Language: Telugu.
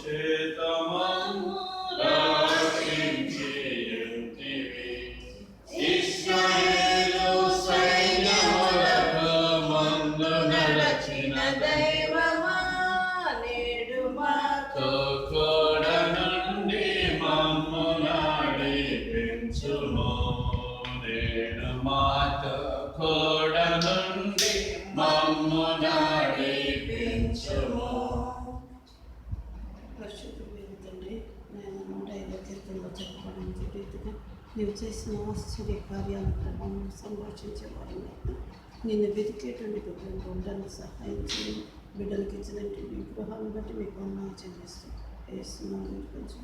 చేత మమ్ము రక్షించియుంటివి. ఇశ్రాయేలు సైన్యములకు ముందు నడచిన దైవమా, నేడు మాతో కూడా నుండి మమ్ము నడిపించుము. నేడు మాతో కూడా నుండి మమ్ము నడిపించుము. పరిశుద్ధుడైన తండ్రి, నేను 105వ కీర్తనలో చెప్పబడిన రీతిగా నీవు చేసిన ఆశ్చర్య కార్యాలను ప్రభావం సంభాషించేవారిని నిన్ను వెతికేటువంటి బిడ్డలు ఉండడానికి సహాయం చేయండి. బిడ్డలకు ఇచ్చినట్టు మీ గృహాలను బట్టి మీకు వందనాలు చెల్లిస్తూ వేస్తున్నాను. కొంచెం